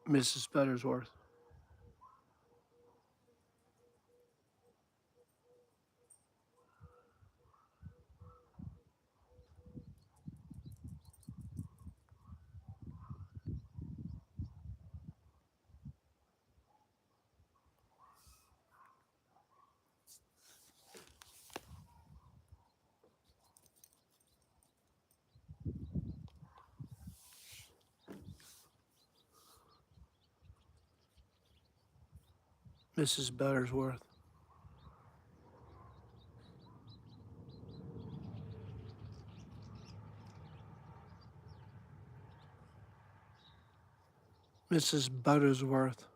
Mrs. Buttersworth. Mrs. Buttersworth. Mrs. Buttersworth.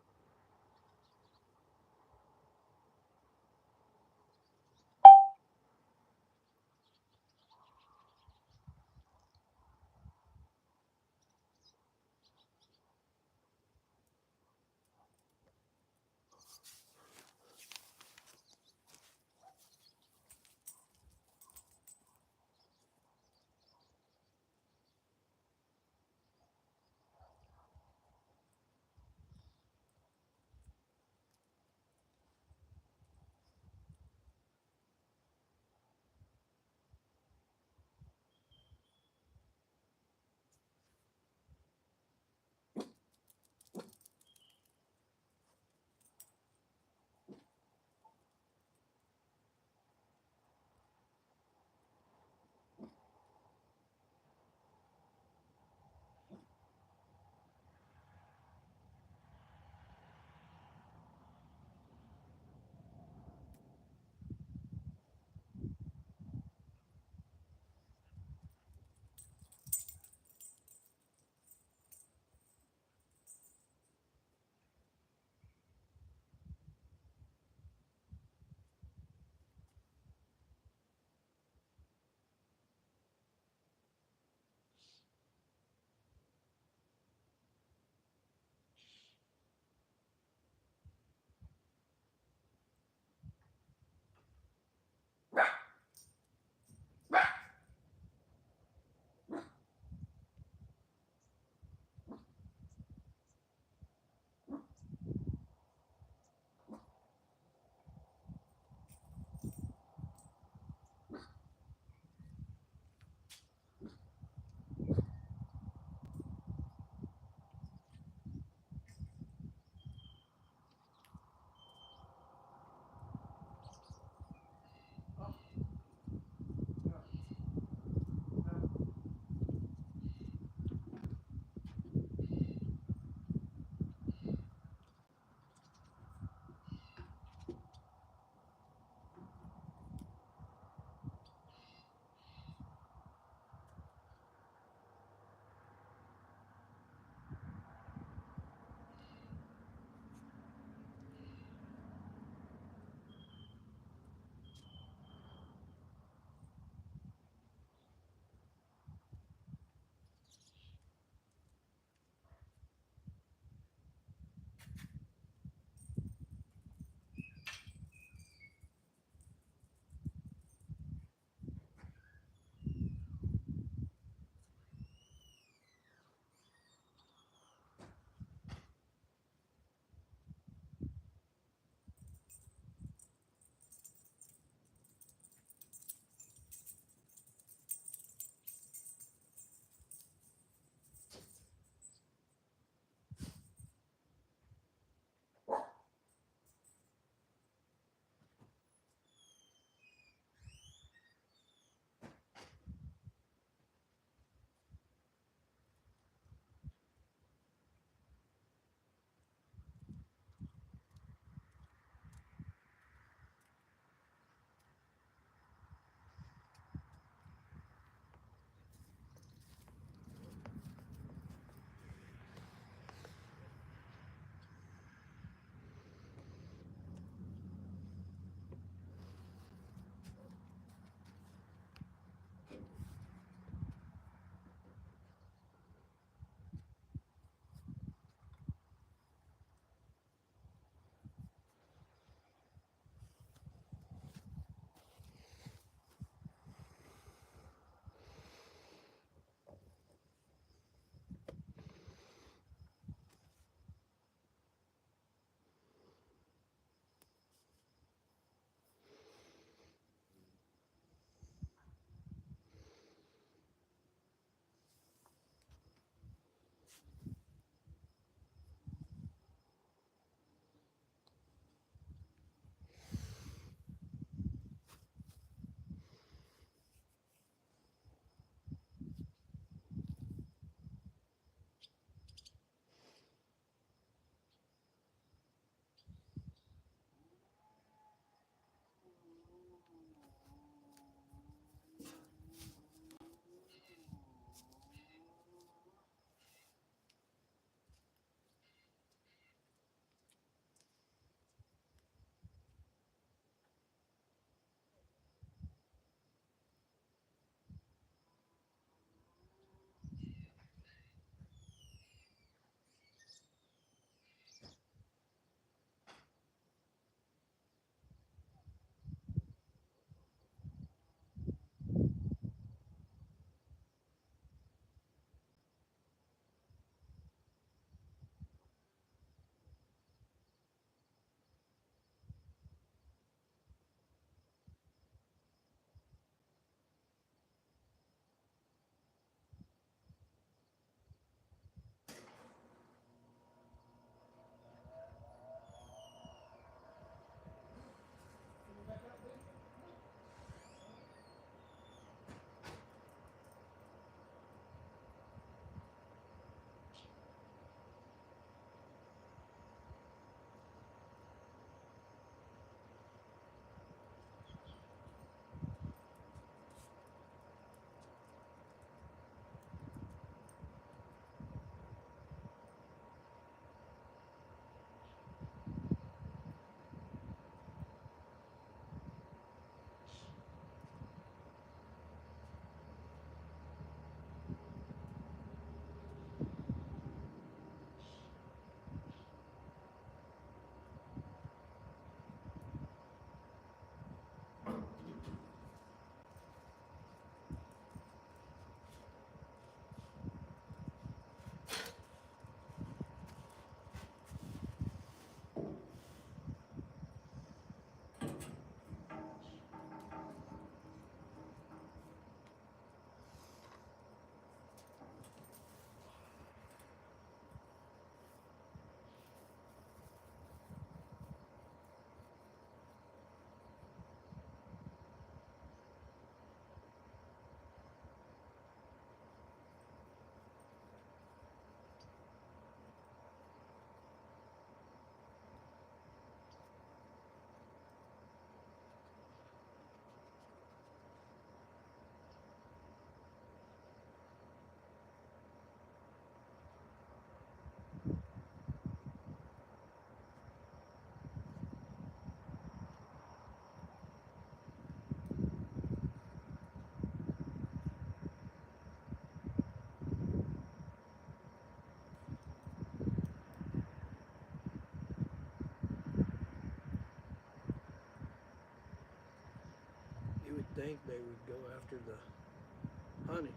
think they would go after the honey.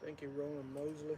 Thank you, Roland Mosley.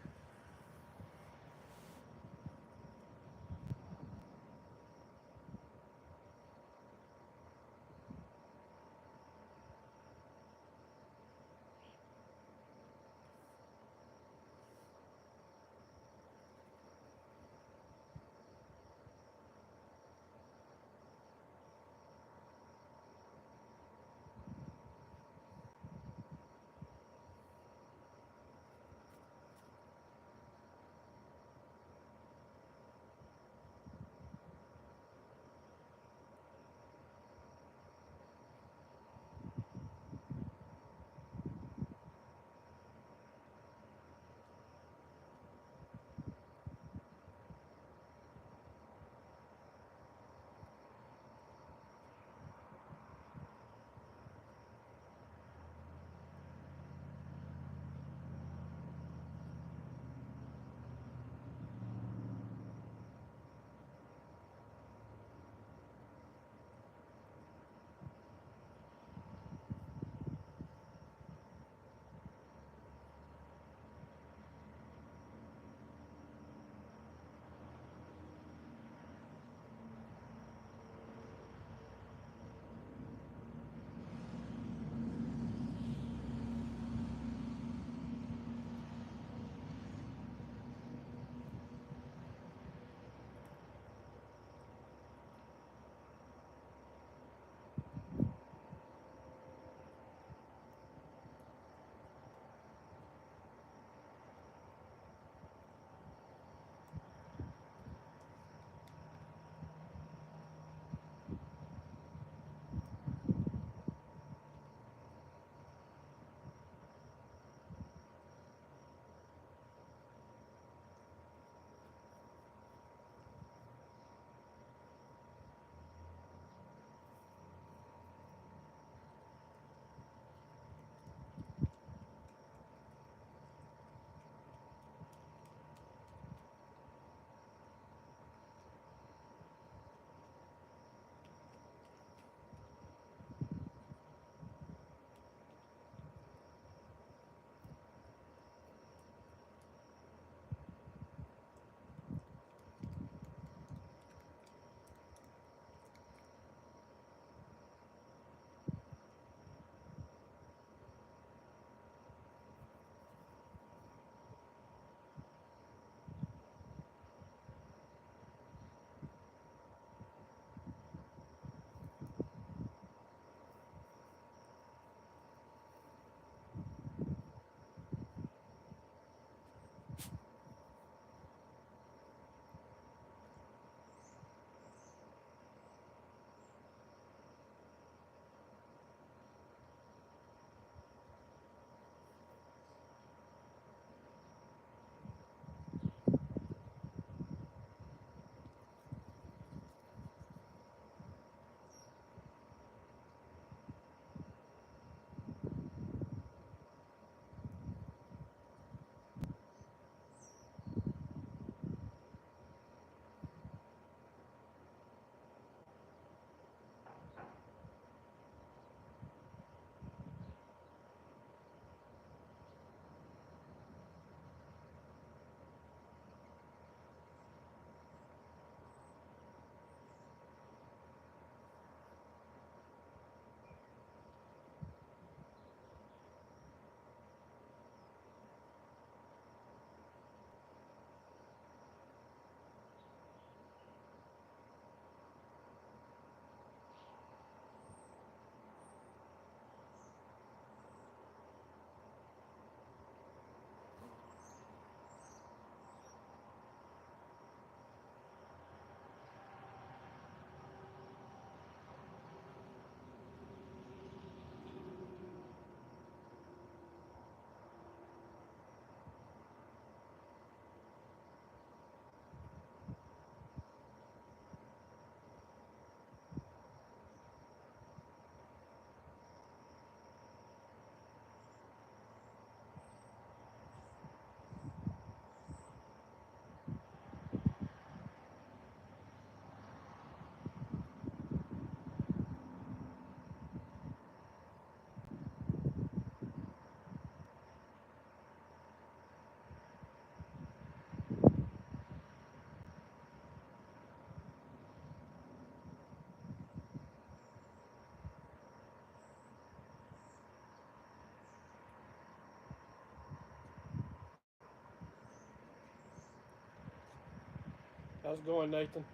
How's it going, Nathan?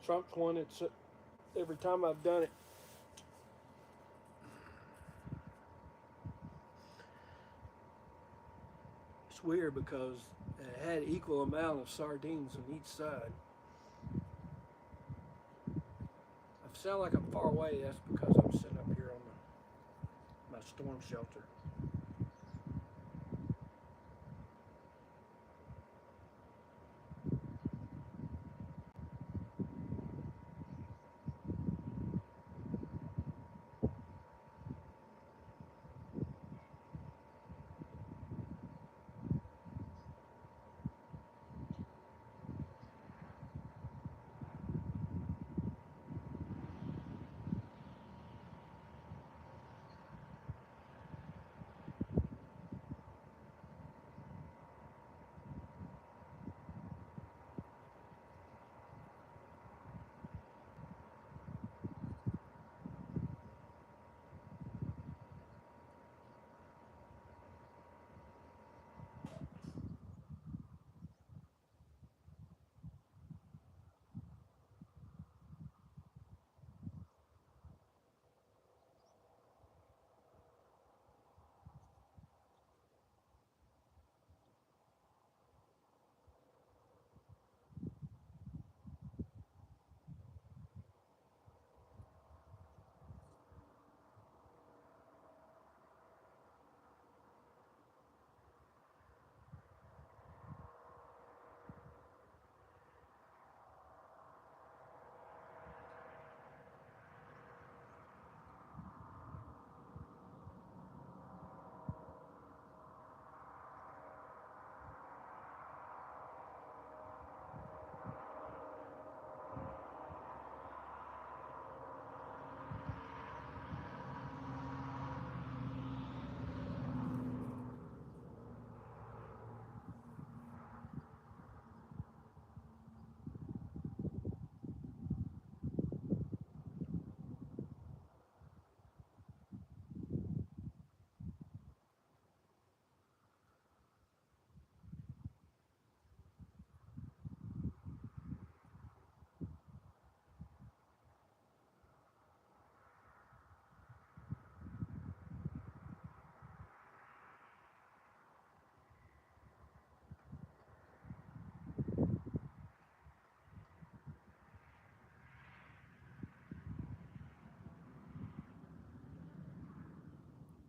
Trump's one. It's every time I've done it. It's weird because it had equal amount of sardines on each side. If I sound like I'm far away, that's because I'm sitting up here on my storm shelter.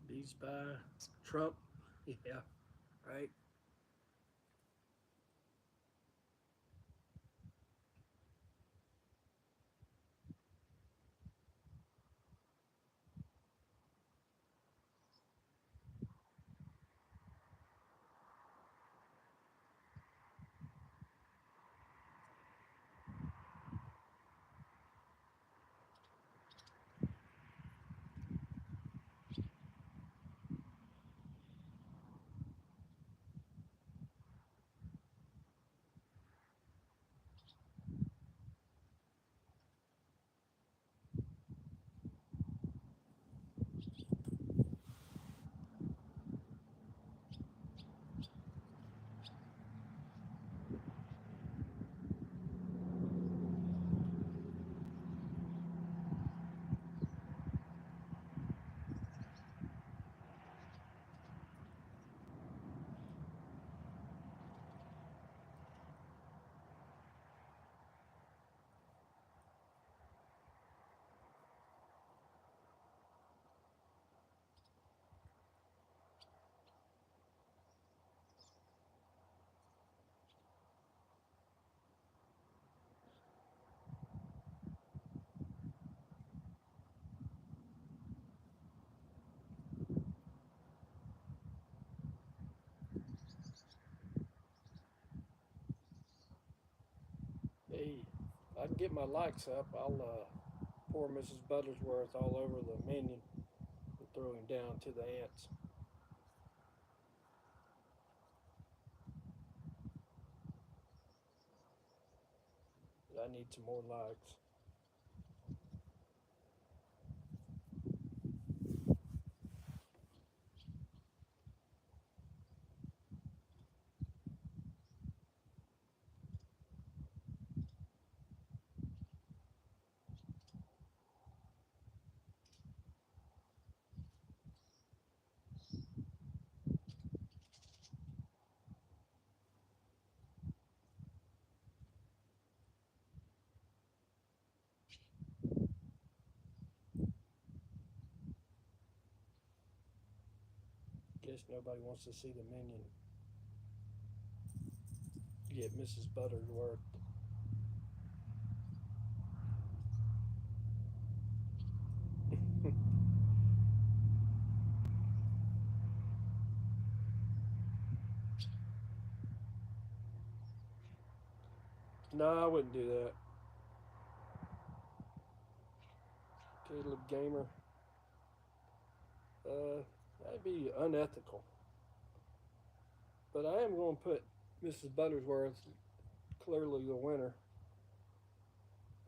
Beats by Trump. Yeah, right. can get my likes up, I'll pour Mrs. Buttersworth all over the minion and throw him down to the ants. But I need some more likes. Guess nobody wants to see the minion get Mrs. Buttersworth. No, I wouldn't do that. Caleb Gamer. That'd be unethical. But I am going to put Mrs. Buttersworth clearly the winner.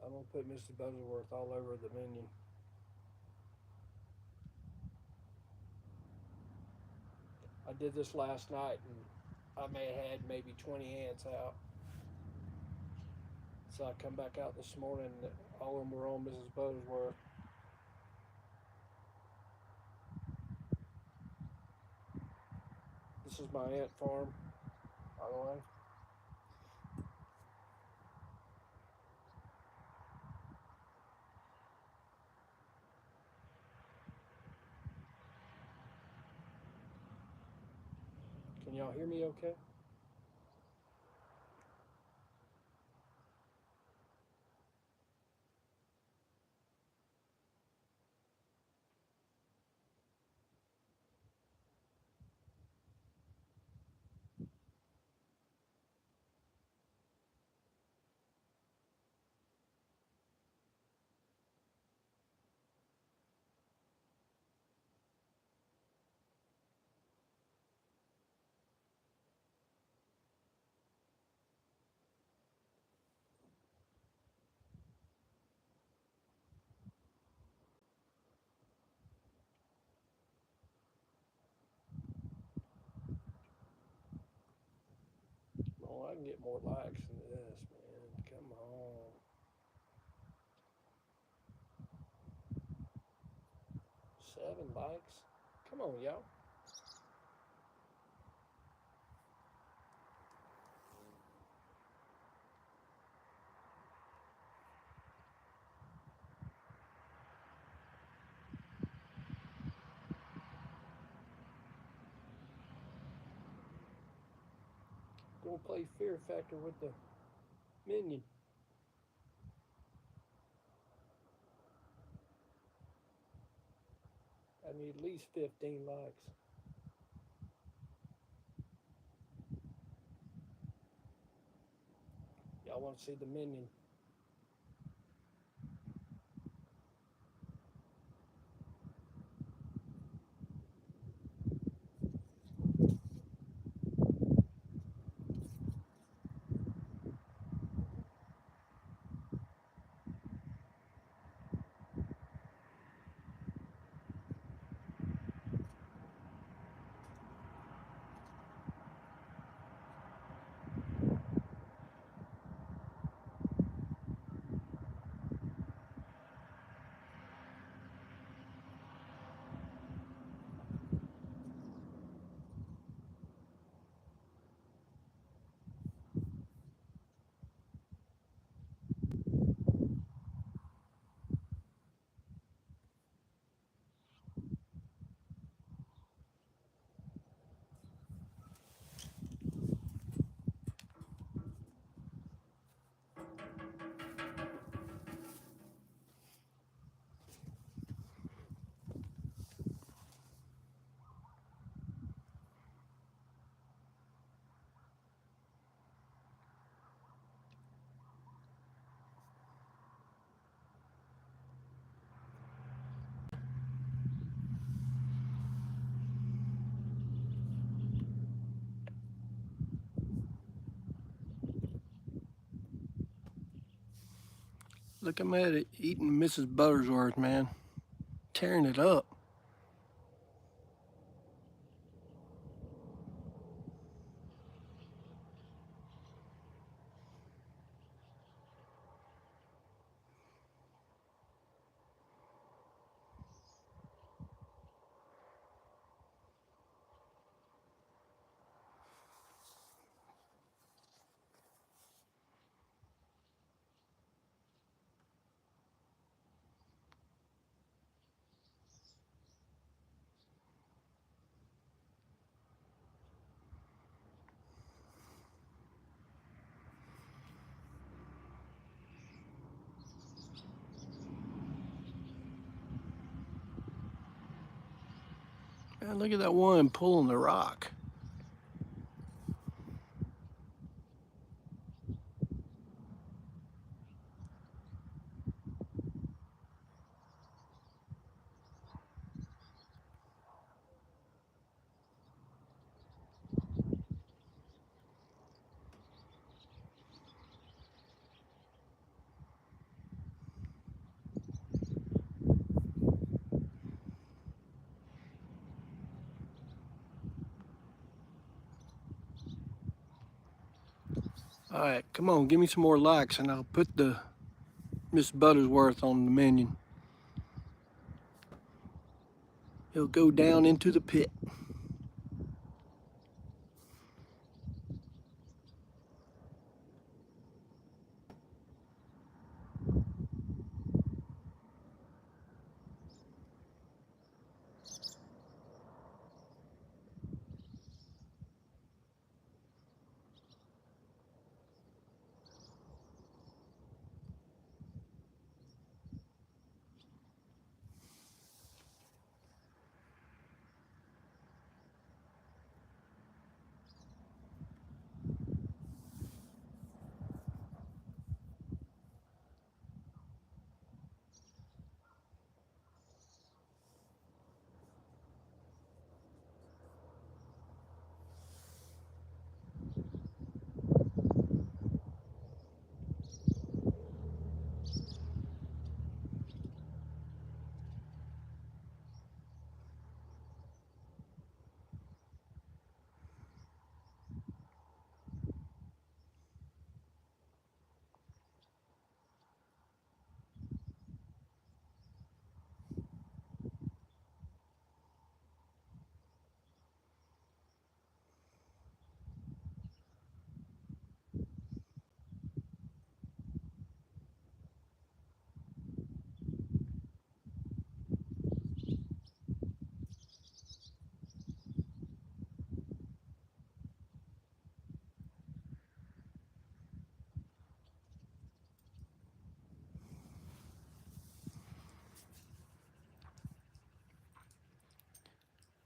I'm going to put Mrs. Buttersworth all over the minion. I did this last night and I may have had maybe 20 ants out. So I come back out this morning and all of them were on Mrs. Buttersworth. This is my ant farm, by the way. Can y'all hear me okay? Oh, I can get more likes than this, man. Come on. 7 likes? Come on, y'all. Gonna play Fear Factor with the minion. I need at least 15 likes. Y'all want to see the minion? Look, I'm at it eating Mrs. Buttersworth, man. Tearing it up. Man, look at that one pulling the rock. All right, come on, give me some more likes and I'll put the Miss Buttersworth on the minion. He'll go down into the pit.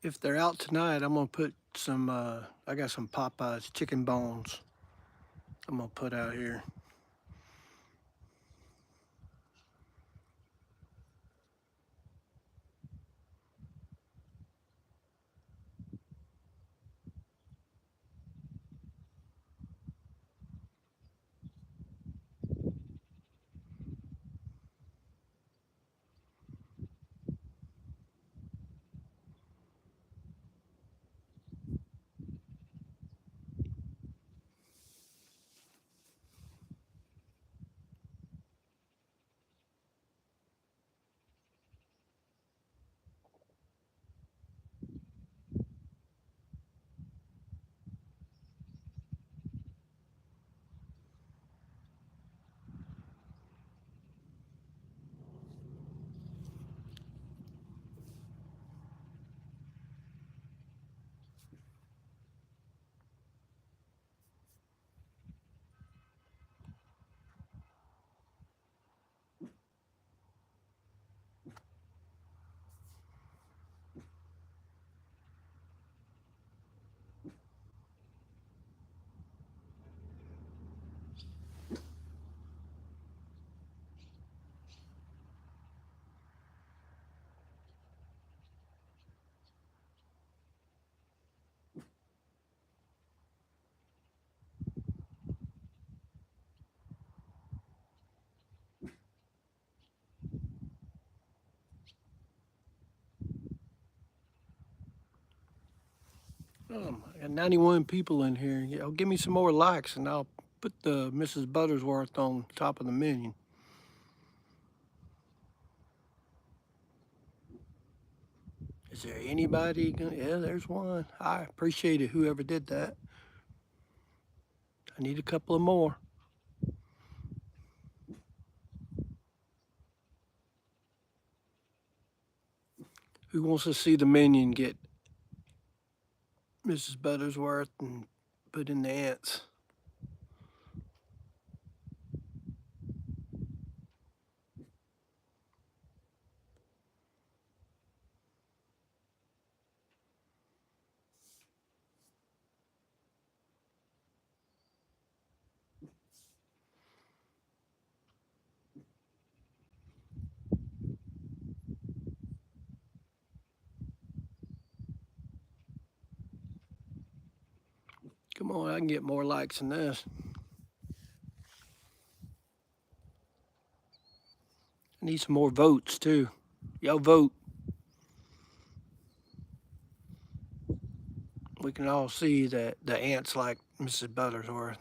If they're out tonight, I'm gonna put some, I got some Popeyes chicken bones I'm gonna put out here. I got 91 people in here. Yeah, give me some more likes and I'll put the Mrs. Buttersworth on top of the menu. Is there anybody? Yeah, there's one. I appreciate it, whoever did that. I need a couple of more. Who wants to see the minion get Mrs. Buttersworth and put in the ants? Come on, I can get more likes than this. I need some more votes too. Y'all vote. We can all see that the ants like Mrs. Buttersworth.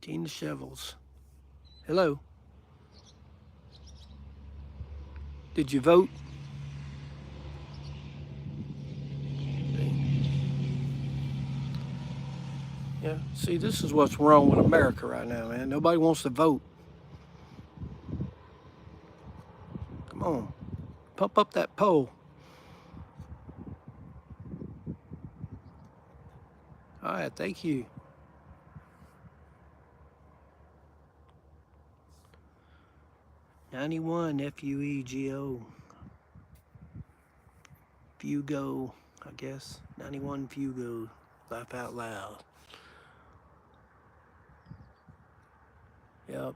Tina Shovels. Hello. Did you vote? Yeah. See, this is what's wrong with America right now, man. Nobody wants to vote. Come on. Pump up that poll. All right, thank you. $91 FUEGO. Fugo, I guess. 91 Fugo. Laugh out loud. Yep.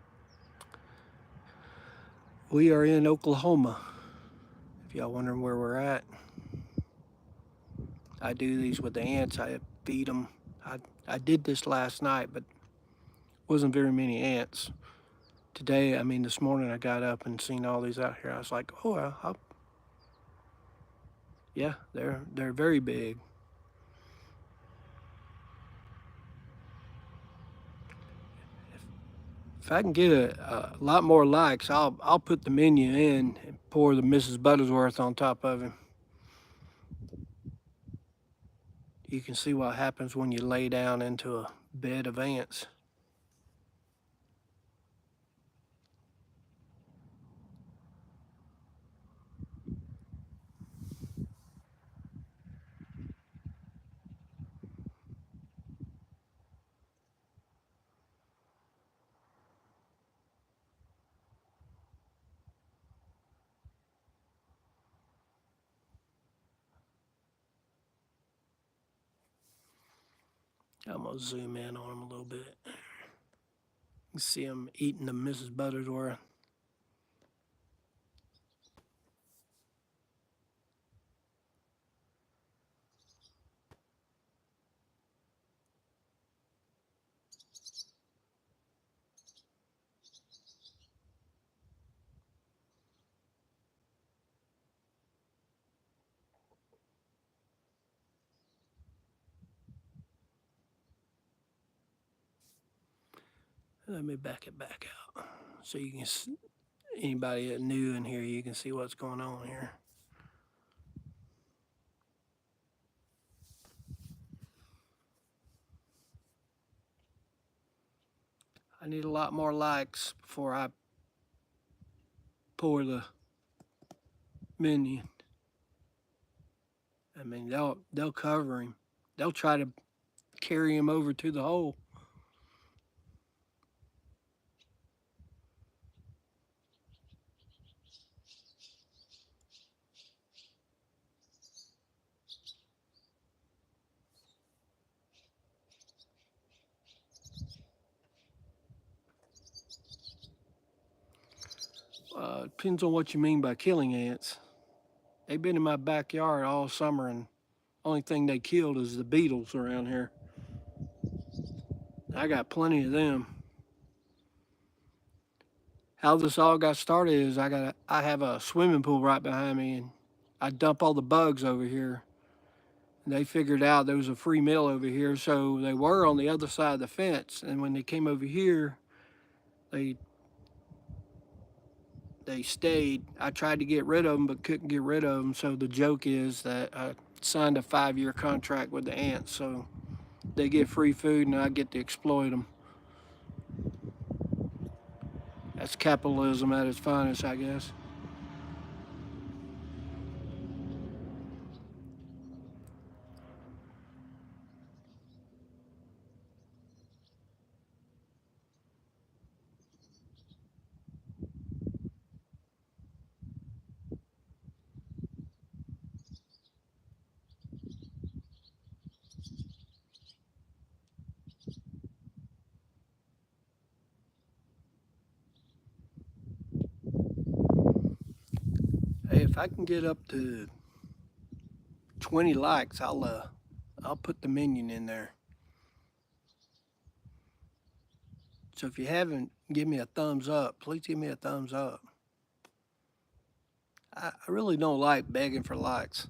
We are in Oklahoma. If y'all wondering where we're at. I do these with the ants. I feed them. I did this last night, but wasn't very many ants. Today, I mean, this morning I got up and seen all these out here. I was like, oh, yeah, they're very big. If I can get a lot more likes, I'll put the menu in and pour the Mrs. Buttersworth on top of him. You can see what happens when you lay down into a bed of ants. I'm gonna zoom in on him a little bit. You see him eating the Mrs. Buttersworth. Let me back it back out so you can see, anybody that new in here, you can see what's going on here. I need a lot more likes before I pour the minion. I mean, they'll cover him. They'll try to carry him over to the hole. Depends on what you mean by killing ants. They've been in my backyard all summer, and only thing they killed is the beetles around here. I got plenty of them. How this all got started is I have a swimming pool right behind me, and I dump all the bugs over here. And they figured out there was a free meal over here, so they were on the other side of the fence. And when they came over here, they they stayed. I tried to get rid of them, but couldn't get rid of them. So the joke is that I signed a 5-year contract with the ants, so they get free food and I get to exploit them. That's capitalism at its finest, I guess. Hey, if I can get up to 20 likes, I'll put the minion in there. So if you haven't, give me a thumbs up. Please give me a thumbs up. I really don't like begging for likes.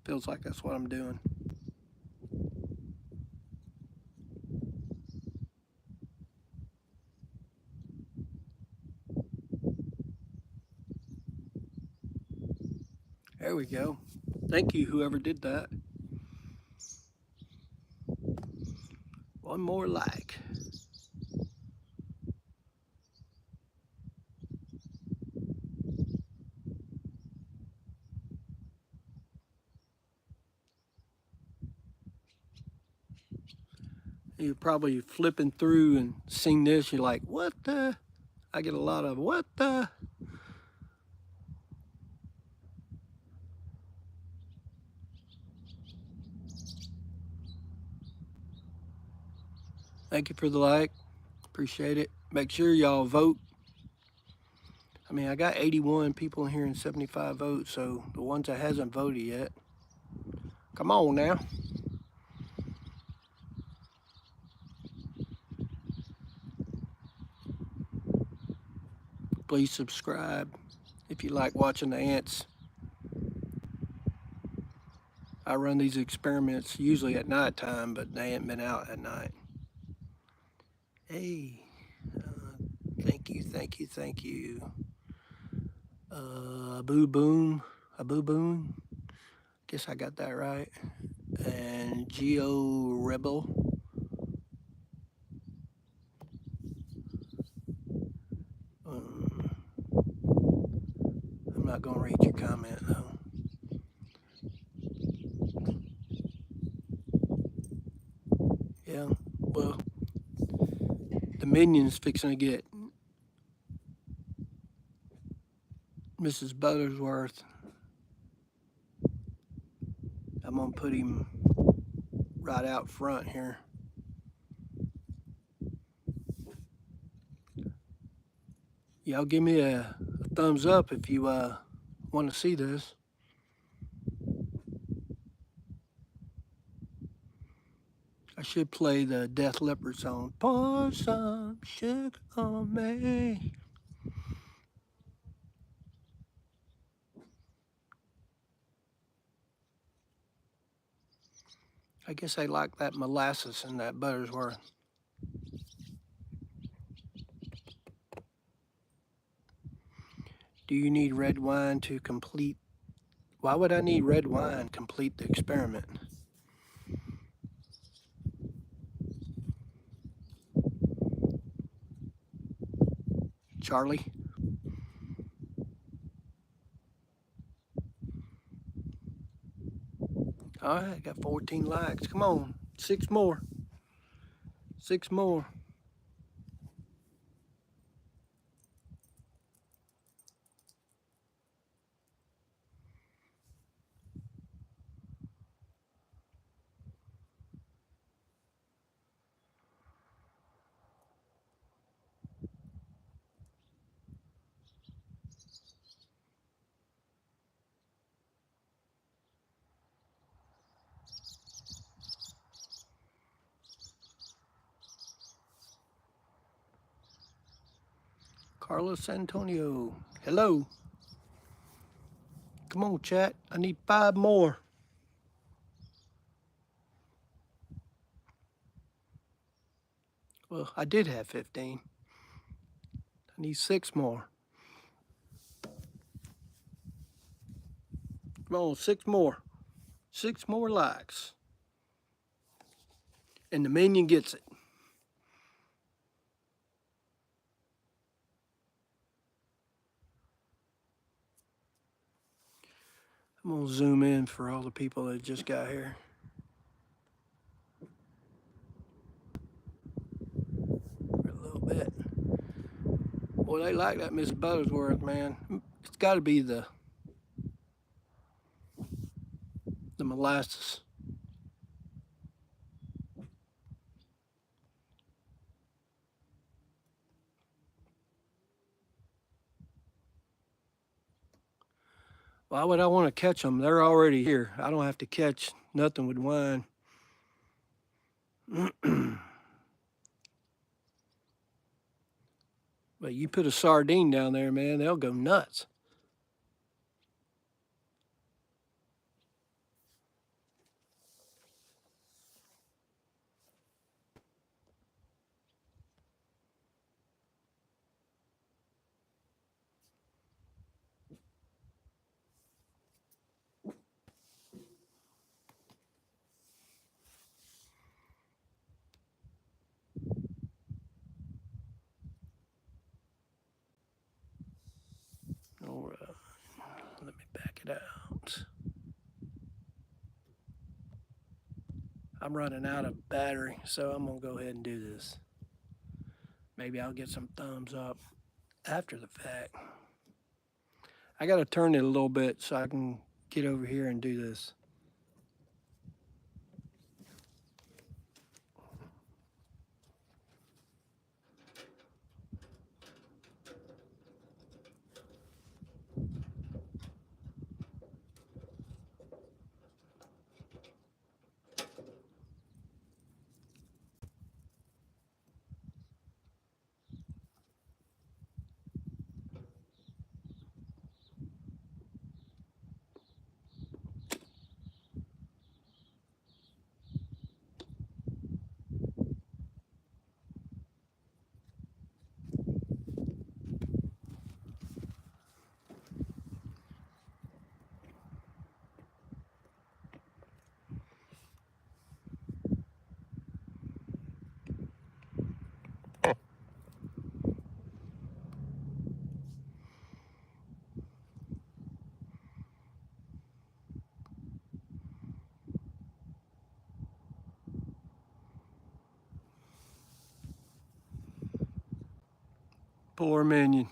Feels like that's what I'm doing. There we go. Thank you, whoever did that. One more like. You're probably flipping through and seeing this. You're like, what the? I get a lot of what the? Thank you for the like. Appreciate it. Make sure y'all vote. I mean, I got 81 people in here and 75 votes, so the ones that hasn't voted yet, come on now. Please subscribe if you like watching the ants. I run these experiments usually at night time, but they ain't been out at night. Hey, thank you, thank you, thank you. Boo Boom, a Boo Boom. Guess I got that right. And Geo Rebel. Um, I'm not gonna read your comment though. Yeah, well, the minion's fixing to get Mrs. Buttersworth. I'm gonna put him right out front here. Y'all give me a thumbs up if you want to see this. I should play the Death Leopard song. Pour some sugar on me. I guess I like that molasses and that Buttersworth. Do you need red wine to complete? Why would I need red wine to complete the experiment? Charlie? All right, got 14 likes. Come on, 6 more. 6 more. Carlos Antonio. Hello. Come on, chat. I need 5 more. Well, I did have 15. I need 6 more. Come on, 6 more. 6 more likes. And the minion gets it. I'm going to zoom in for all the people that just got here. For a little bit. Boy, they like that Miss Buttersworth, man. It's got to be the molasses. Why would I want to catch them? They're already here. I don't have to catch nothing with wine. But you put a sardine down there, man, they'll go nuts. All right, let me back it out. I'm running out of battery, so I'm gonna go ahead and do this. Maybe I'll get some thumbs up after the fact. I gotta turn it a little bit so I can get over here and do this. Poor minion.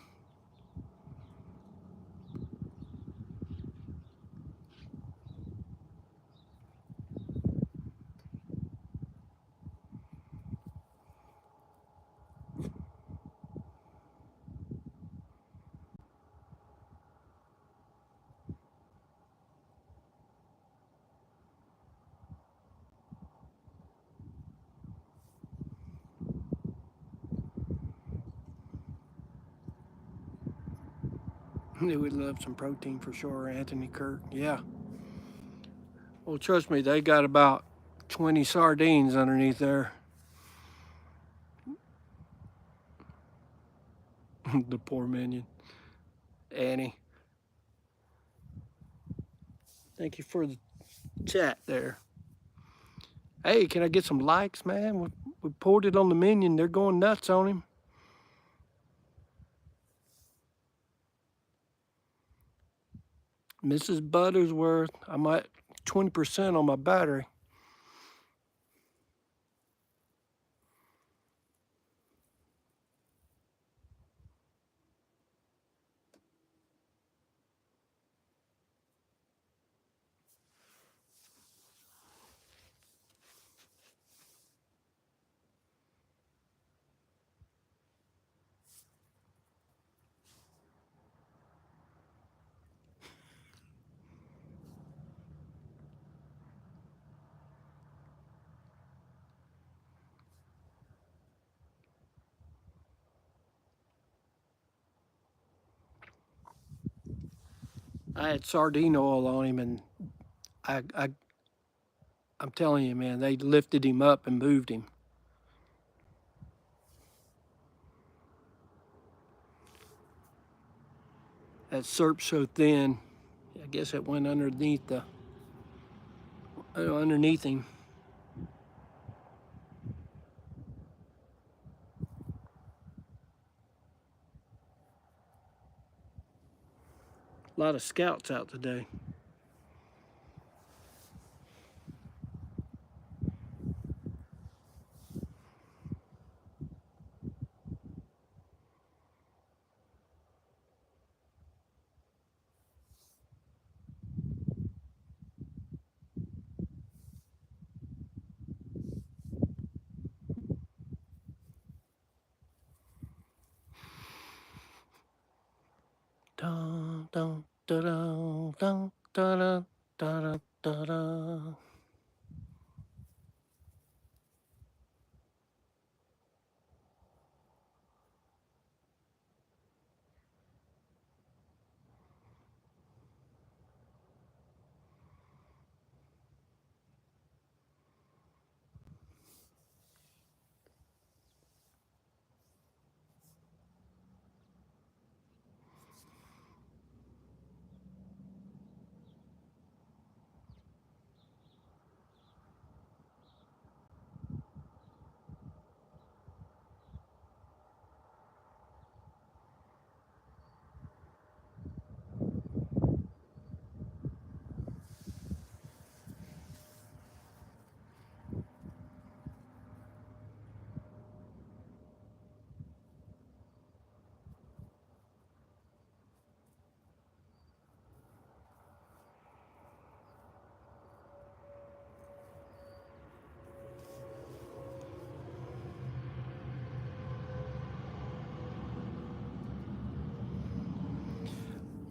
They would love some protein for sure, Anthony Kirk. Yeah. Well, trust me, they got about 20 sardines underneath there. The poor minion. Annie. Thank you for the chat there. Hey, can I get some likes, man? We poured it on the minion. They're going nuts on him. Mrs. Buttersworth, I'm at 20% on my battery. I had sardine oil on him, and I'm telling you, man, they lifted him up and moved him. That syrup's so thin, I guess it went underneath him. A lot of scouts out today. Dun, dun, dun, dun, dun, dun, dun, dun, dun.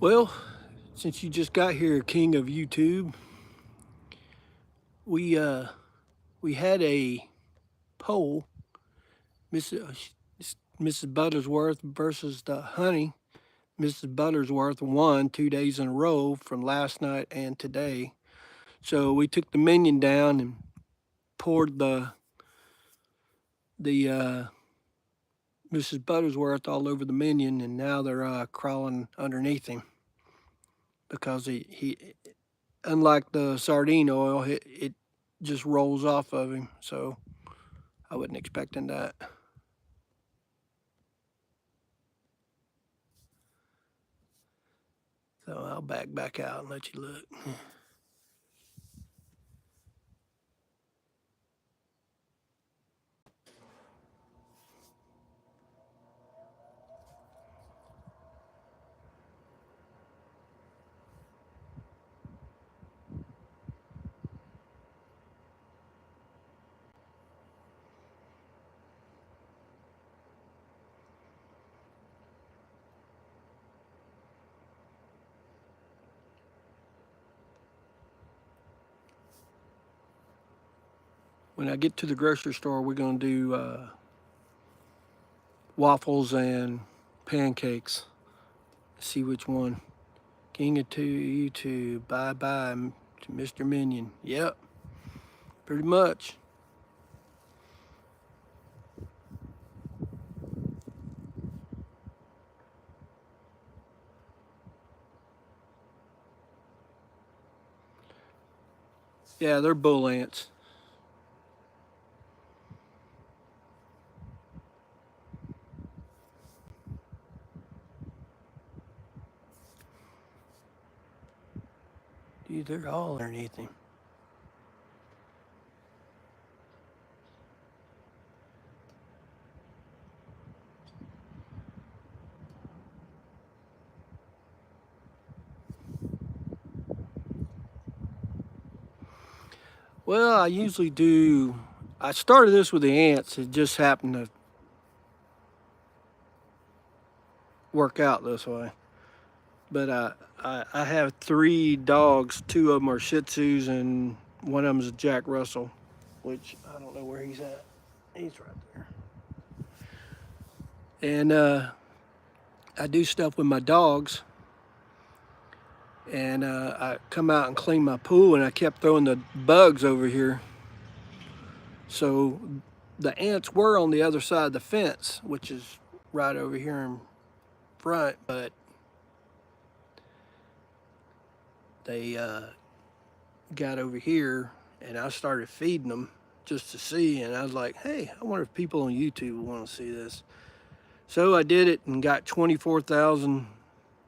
Well, since you just got here, King of YouTube, we had a poll, Mrs. Buttersworth versus the honey. Mrs. Buttersworth won 2 days in a row from last night and today. So we took the minion down and poured the Mrs. Buttersworth all over the minion, and now they're crawling underneath him because he unlike the sardine oil, it just rolls off of him. So I wasn't expecting that. So I'll back out and let you look. When I get to the grocery store, we're going to do waffles and pancakes. See which one. King of YouTube, bye bye to Mr. Minion. Yep, pretty much. Yeah, they're bull ants. Dude, they're all underneath him. Well, I started this with the ants. It just happened to work out this way. But I have 3 dogs. 2 of them are shitzus, and one of them is a Jack Russell, which I don't know where he's at. He's right there. And I do stuff with my dogs. And I come out and clean my pool, and I kept throwing the bugs over here. So the ants were on the other side of the fence, which is right over here in front, but they got over here, and I started feeding them just to see. And I was like, hey, I wonder if people on YouTube will want to see this. So I did it and got 24,000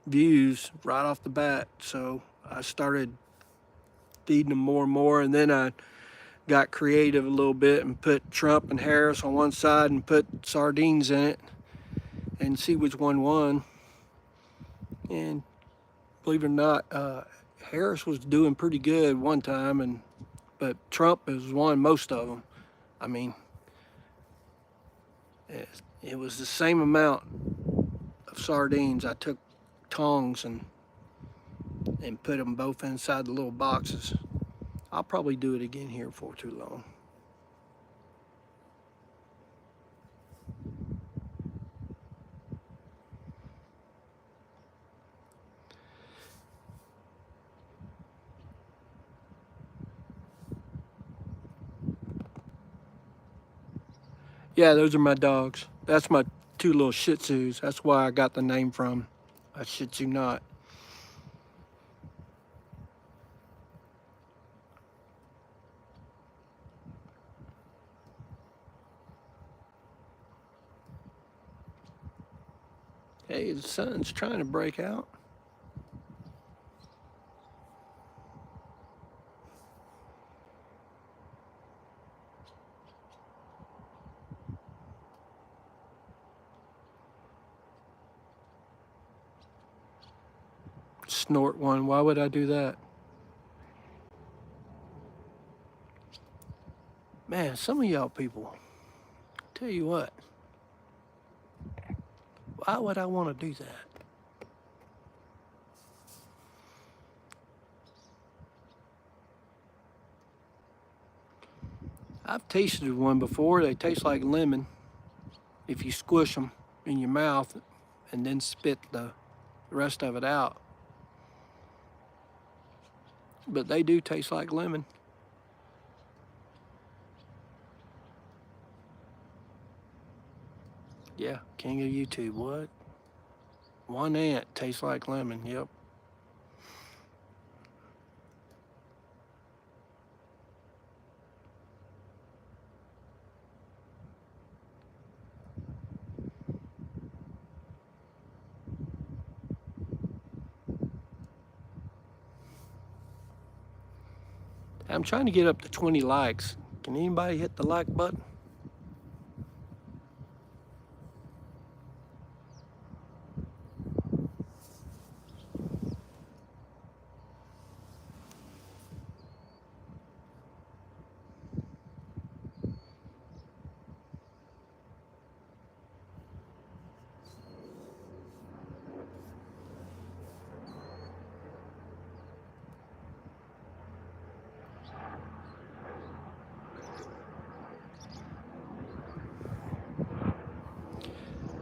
views right off the bat. So I started feeding them more and more, and then I got creative a little bit and put Trump and Harris on one side and put sardines in it and see which one won. And believe it or not, Harris was doing pretty good one time, but Trump has won most of them. I mean, it was the same amount of sardines. I took tongs and put them both inside the little boxes. I'll probably do it again here before too long. Yeah, those are my dogs. That's my two little shitzus. That's where I got the name from. A shitzu knot. Hey, the sun's trying to break out. Snort one. Why would I do that? Man, some of y'all people, tell you what, why would I want to do that? I've tasted one before. They taste like lemon if you squish them in your mouth and then spit the rest of it out. But they do taste like lemon. Yeah, king of YouTube. What? One ant tastes like lemon. Yep. I'm trying to get up to 20 likes. Can anybody hit the like button?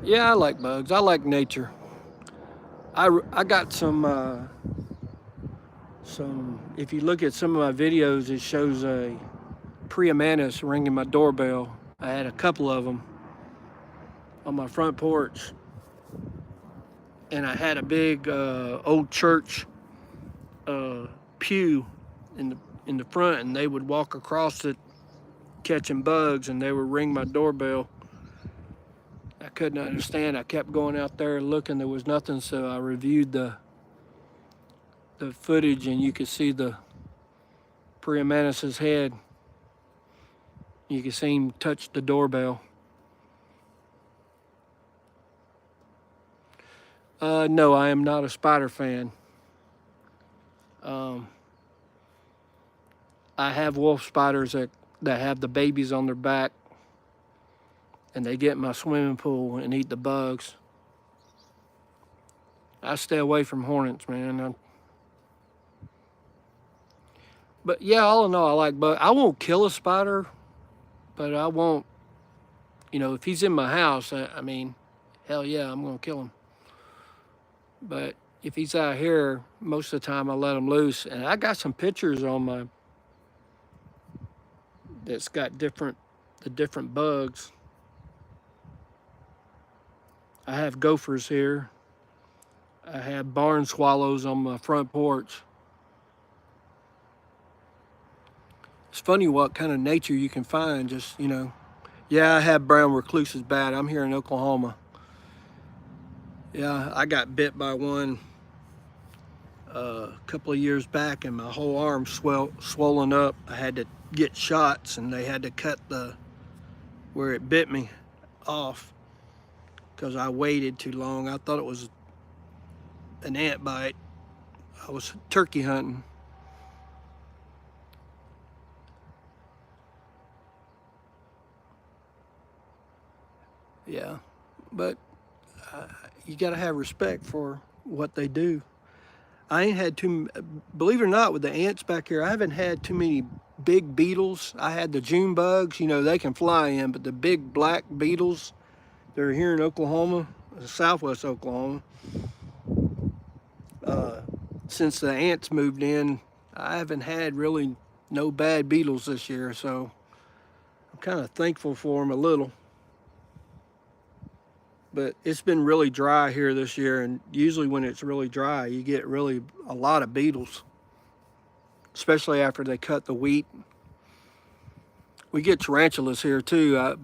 Yeah, I like bugs. I like nature. I got some, if you look at some of my videos, it shows a Priamantis ringing my doorbell. I had a couple of them on my front porch. And I had a big old church pew in the front, and they would walk across it catching bugs, and they would ring my doorbell. I couldn't understand. I kept going out there looking. There was nothing, so I reviewed the footage, and you could see the Priamantis's head. You could see him touch the doorbell. No, I am not a spider fan. I have wolf spiders that have the babies on their back, and they get in my swimming pool and eat the bugs. I stay away from hornets, man. But yeah, all in all, I like bugs. I won't kill a spider, but I won't, if he's in my house, I mean, hell yeah, I'm going to kill him. But if he's out here, most of the time I let him loose. And I got some pictures on my that's got the different bugs. I have gophers here. I have barn swallows on my front porch. It's funny what kind of nature you can find. Just yeah, I have brown recluses bad. I'm here in Oklahoma. Yeah, I got bit by one a couple of years back, and my whole arm swollen up. I had to get shots, and they had to cut the where it bit me off because I waited too long. I thought it was an ant bite. I was turkey hunting. Yeah, but you got to have respect for what they do. I ain't had too, believe it or not, with the ants back here, I haven't had too many big beetles. I had the June bugs, they can fly in, but the big black beetles, they're here in Oklahoma, southwest Oklahoma. Since the ants moved in, I haven't had really no bad beetles this year, so I'm kind of thankful for them a little. But it's been really dry here this year, and usually when it's really dry, you get really a lot of beetles, especially after they cut the wheat. We get tarantulas here too,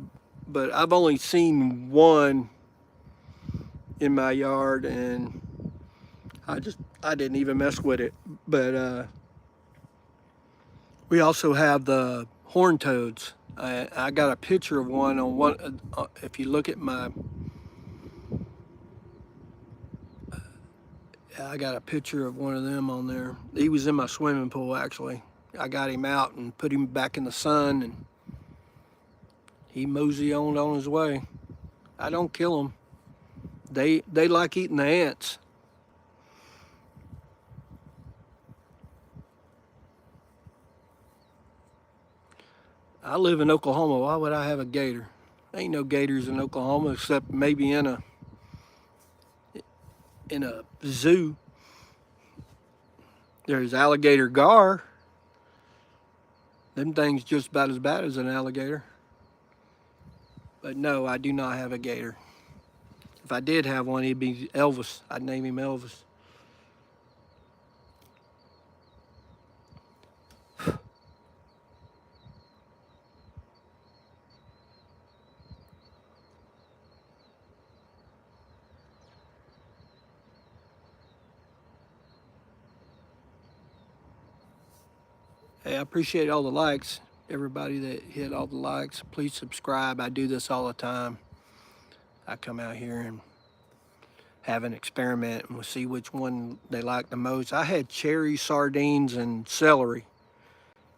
but I've only seen one in my yard, and I didn't even mess with it. But we also have the horned toads. I got a picture of one on one. If you look at my, I got a picture of one of them on there. He was in my swimming pool actually. I got him out and put him back in the sun, and he mosey on his way. I don't kill them. They like eating the ants. I live in Oklahoma. Why would I have a gator? Ain't no gators in Oklahoma except maybe in a zoo. There's alligator gar. Them things just about as bad as an alligator. But no, I do not have a gator. If I did have one, he'd be Elvis. I'd name him Elvis. Hey, I appreciate all the likes. Everybody that hit all the likes, please subscribe. I do this all the time. I come out here and have an experiment and we'll see which one they like the most. I had cherry, sardines, and celery.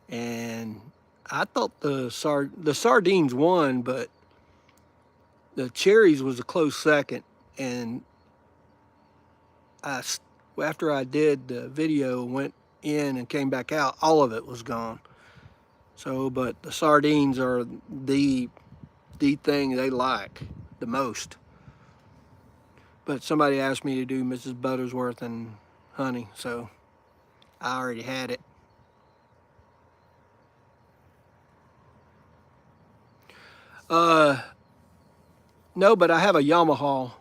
And I thought the sardines won, but the cherries was a close second. And after I did the video, went in and came back out, all of it was gone. So, but the sardines are the thing they like the most. But somebody asked me to do Mrs. Buttersworth and honey, so I already had it. No, but I have a Yamaha.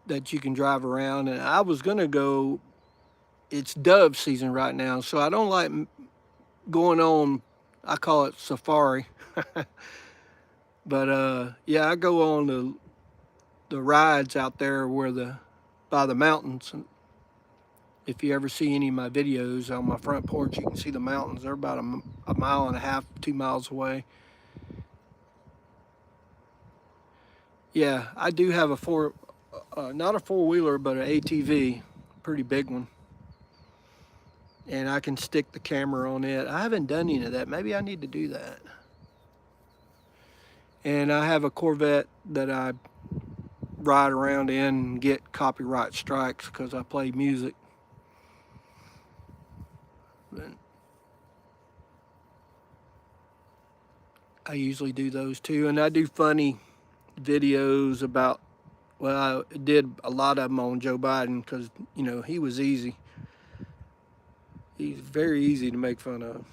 That you can drive around, and I was gonna go. It's dove season right now, so I don't like going on. I call it safari, but yeah, I go on the rides out there by the mountains. And if you ever see any of my videos on my front porch, you can see the mountains. They're about a mile and a half, 2 miles away. Yeah, I do have not a four-wheeler, but an ATV, pretty big one. And I can stick the camera on it. I haven't done any of that. Maybe I need to do that. And I have a Corvette that I ride around in and get copyright strikes because I play music. But I usually do those too. And I do funny videos about, well, I did a lot of them on Joe Biden because, you know, he was easy. He's very easy to make fun of.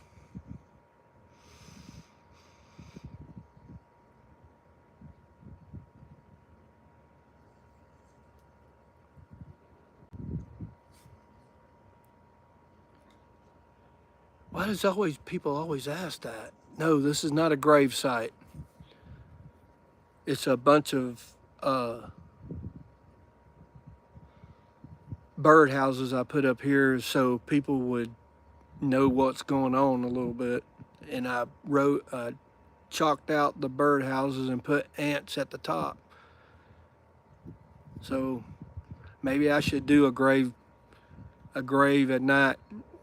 Why does always people always ask that? No, this is not a grave site. It's a bunch of bird houses I put up here so people would know what's going on a little bit. And I chalked out the bird houses and put ants at the top. So maybe I should do a grave at night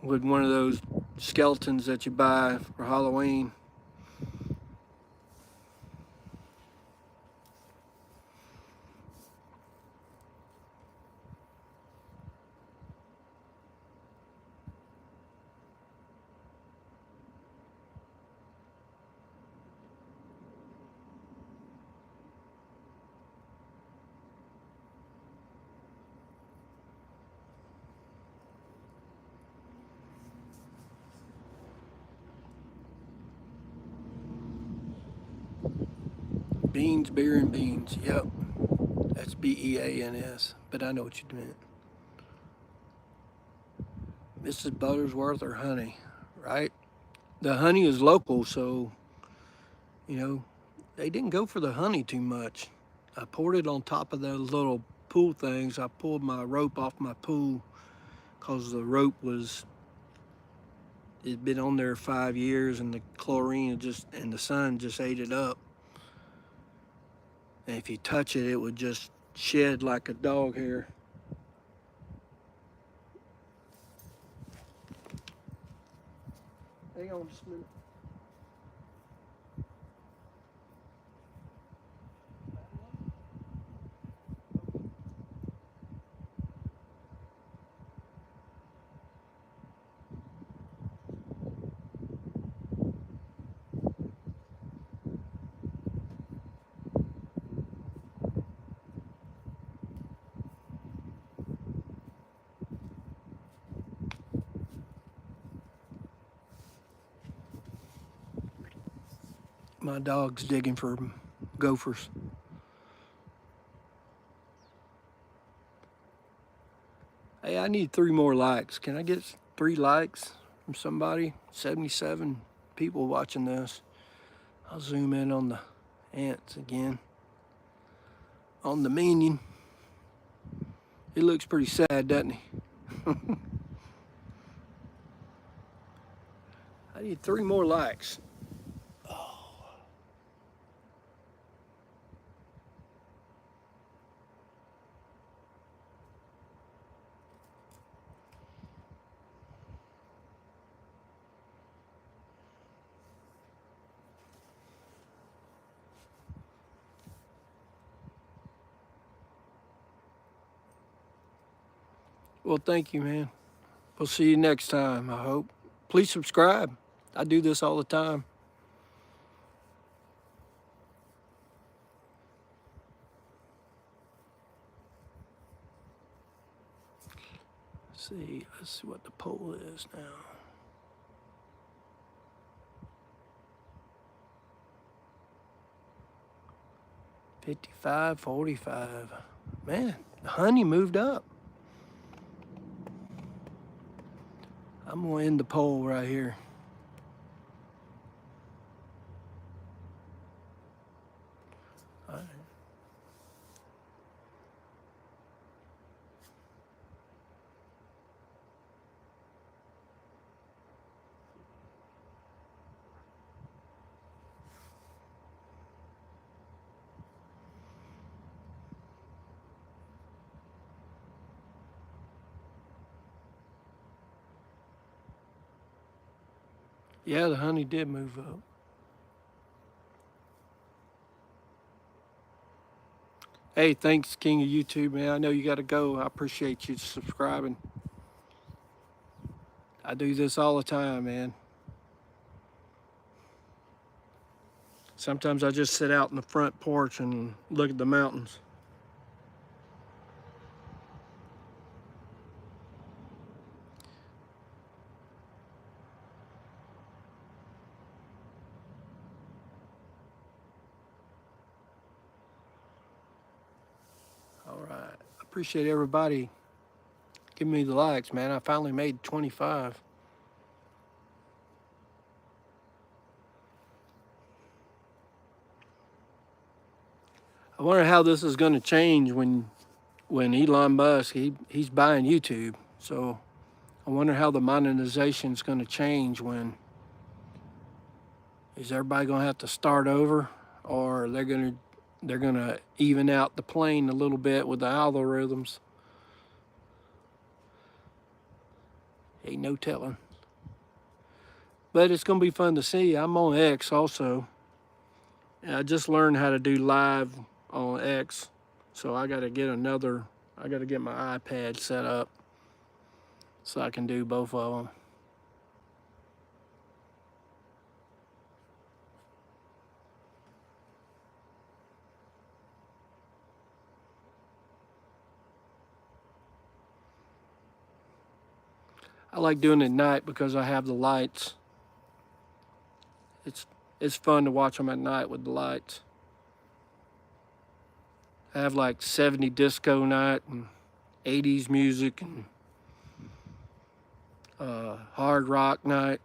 with one of those skeletons that you buy for Halloween. Beans, beer, and beans. Yep. That's Beans, but I know what you meant. Mrs. Buttersworth or honey, right? The honey is local, so, you know, they didn't go for the honey too much. I poured it on top of those little pool things. I pulled my rope off my pool because the rope it'd been on there 5 years and the chlorine and the sun just ate it up. And if you touch it, it would just shed like a dog hair. Hang on just a minute. My dog's digging for gophers. Hey, I need 3 more likes. Can I get 3 likes from somebody? 77 people watching this. I'll zoom in on the ants again. On the minion. He looks pretty sad, doesn't he? I need 3 more likes. Well, thank you, man. We'll see you next time, I hope. Please subscribe. I do this all the time. Let's see what the poll is now. $55.45. Man, the honey moved up. I'm gonna end the poll right here. All right. Yeah, the honey did move up. Hey, thanks, King of YouTube, man. I know you got to go. I appreciate you subscribing. I do this all the time, man. Sometimes I just sit out in the front porch and look at the mountains. All right. Appreciate everybody giving me the likes, man. I finally made 25. I wonder how this is going to change when Elon Musk he's buying YouTube. So I wonder how the monetization is going to change. When is everybody going to have to start over, or they're going to even out the plane a little bit with the algorithms? Ain't no telling. But it's going to be fun to see. I'm on X also. And I just learned how to do live on X. So I got to get my iPad set up so I can do both of them. I like doing it at night because I have the lights. It's fun to watch them at night with the lights. I have like 70 disco night and 80s music and hard rock night.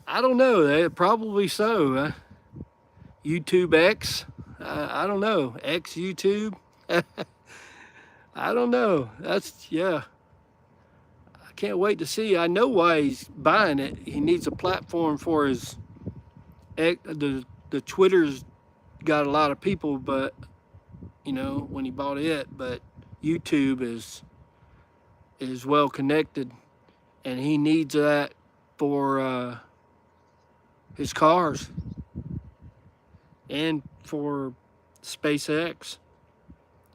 I don't know. Probably so. YouTube X. I don't know. X YouTube. I don't know. Yeah. I can't wait to see. I know why he's buying it. He needs a platform for his. The Twitter's got a lot of people, but when he bought it, but YouTube is well connected, and he needs that for his cars and for SpaceX.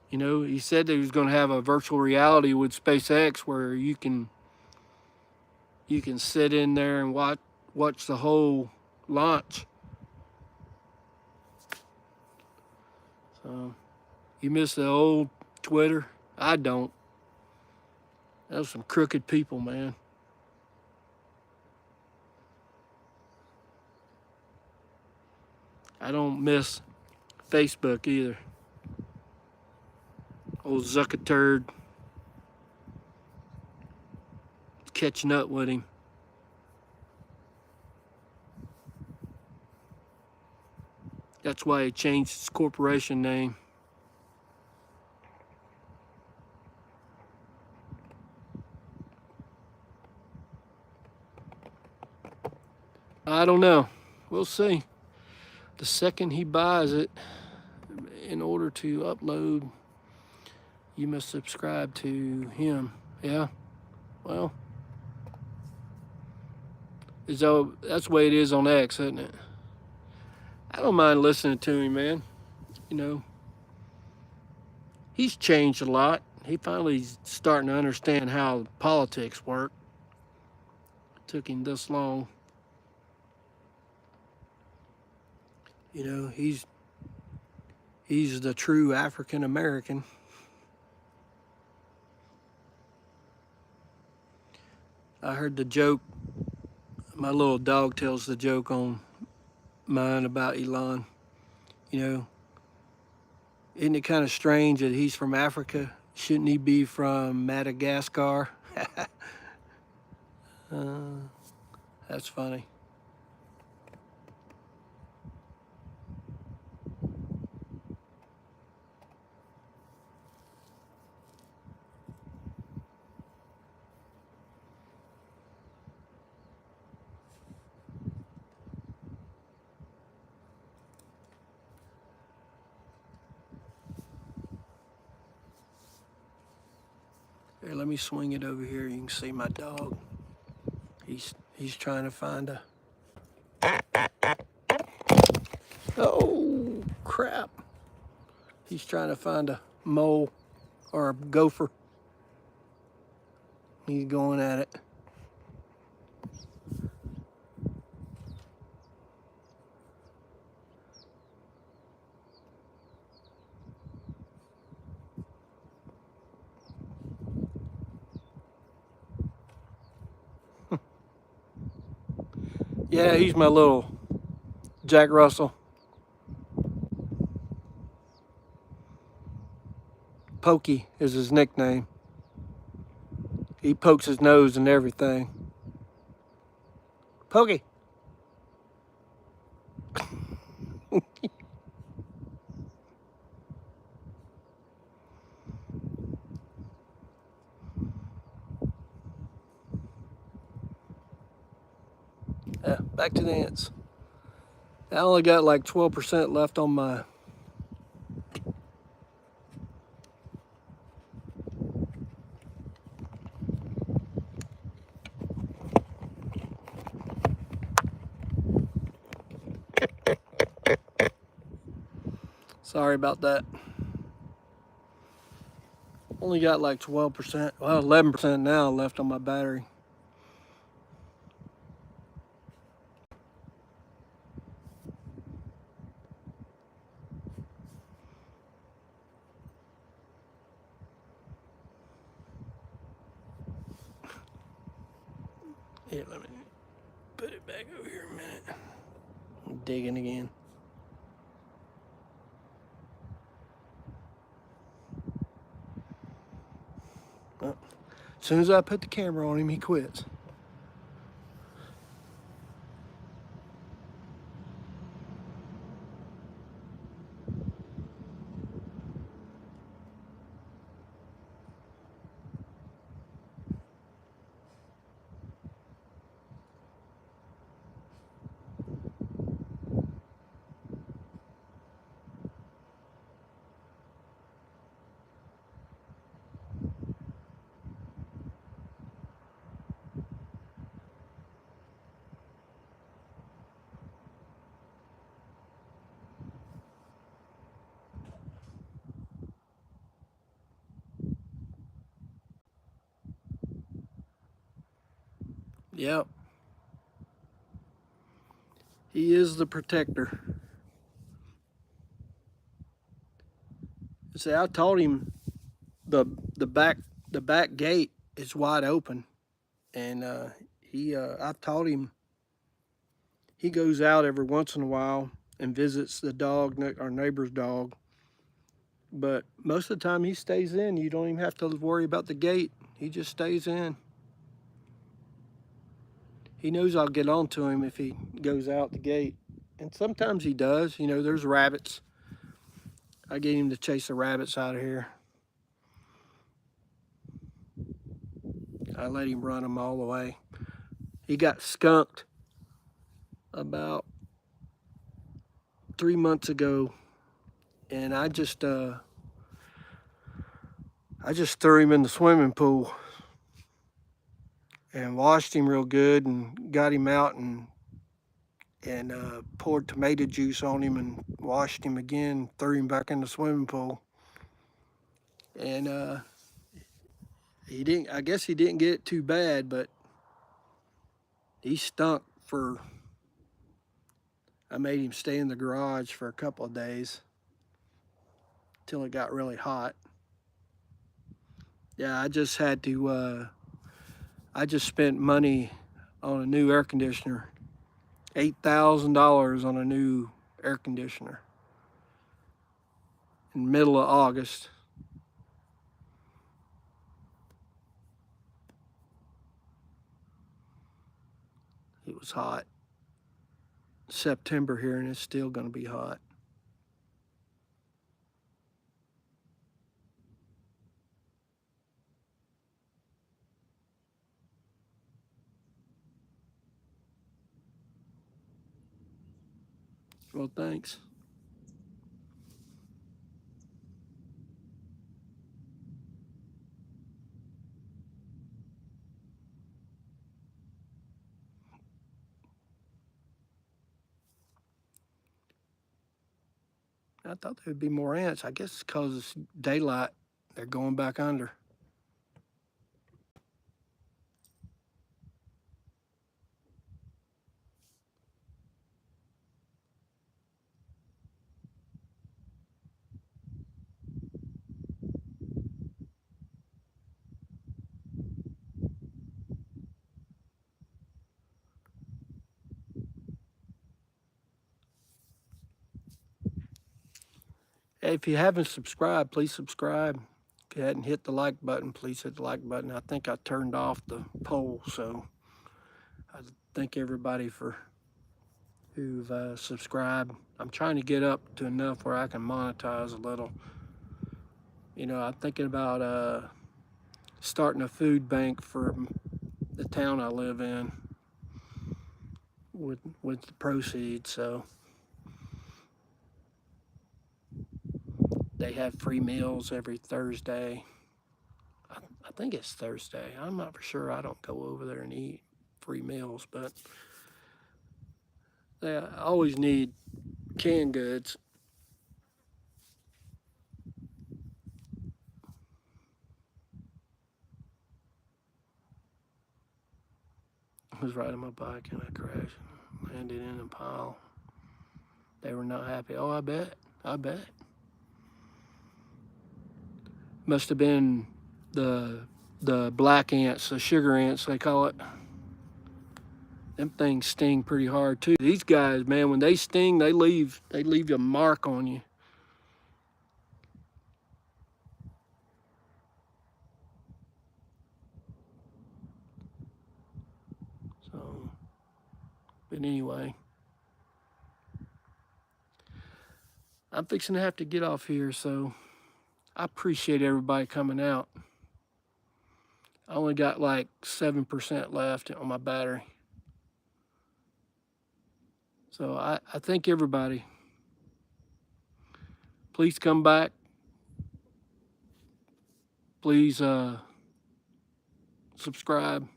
He said that he was going to have a virtual reality with SpaceX where you can sit in there and watch the whole launch. So, you miss the old Twitter? I don't. That was some crooked people, man. I don't miss Facebook either. Old Zuckerturd. Catching up with him. That's why he changed his corporation name. I don't know. We'll see. The second he buys it, in order to upload, you must subscribe to him. Yeah. Well, that's the way it is on X, isn't it? I don't mind listening to him, man. He's changed a lot. He finally's starting to understand how politics work. It took him this long. He's the true African American. I heard the joke. My little dog tells the joke on mine about Elon. Isn't it kind of strange that he's from Africa? Shouldn't he be from Madagascar? That's funny. Here, let me swing it over here. You can see my dog. He's trying to find a. Oh crap! He's trying to find a mole or a gopher. He's going at it. Yeah, he's my little Jack Russell. Pokey is his nickname. He pokes his nose and everything. Pokey. Yeah, back to the ants. I only got like 12% left on my. Sorry about that. Only got like 12%, well, 11% now left on my battery. Here, let me put it back over here a minute. I'm digging again. Well, as soon as I put the camera on him, he quits. Yep. He is the protector. See, I told him the the back the back gate is wide open, and I've taught him. He goes out every once in a while and visits the dog, our neighbor's dog. But most of the time he stays in. You don't even have to worry about the gate. He just stays in. He knows I'll get on to him if he goes out the gate. And sometimes he does. You know, there's rabbits. I get him to chase the rabbits out of here. I let him run them all the way. He got skunked about 3 months ago, and I just threw him in the swimming pool and washed him real good and got him out and poured tomato juice on him and washed him again, threw him back in the swimming pool. And he didn't, I guess he didn't get it too bad, but he stunk for, I made him stay in the garage for a couple of days till it got really hot. Yeah, I just had to, I just spent money on a new air conditioner, $8,000 on a new air conditioner in the middle of August. It was hot. September here and it's still going to be hot. Well, thanks. I thought there'd be more ants. I guess it's because it's daylight. They're going back under. If you haven't subscribed, please subscribe. If you hadn't hit the like button, please hit the like button. I think I turned off the poll, so I thank everybody who've subscribed. I'm trying to get up to enough where I can monetize a little. You know, I'm thinking about starting a food bank for the town I live in with the proceeds. So they have free meals every Thursday. I think it's Thursday. I'm not for sure. I don't go over there and eat free meals, but they always need canned goods. I was riding my bike and I crashed and landed in a pile. They were not happy. Oh, I bet. I bet. Must have been the black ants, the sugar ants they call it. Them things sting pretty hard too. These guys, man, when they sting, they leave a mark on you. So, but anyway, I'm fixing to have to get off here, so I appreciate everybody coming out. I only got like 7% left on my battery. So I thank everybody. Please come back. Please subscribe.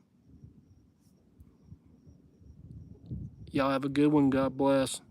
Y'all have a good one. God bless.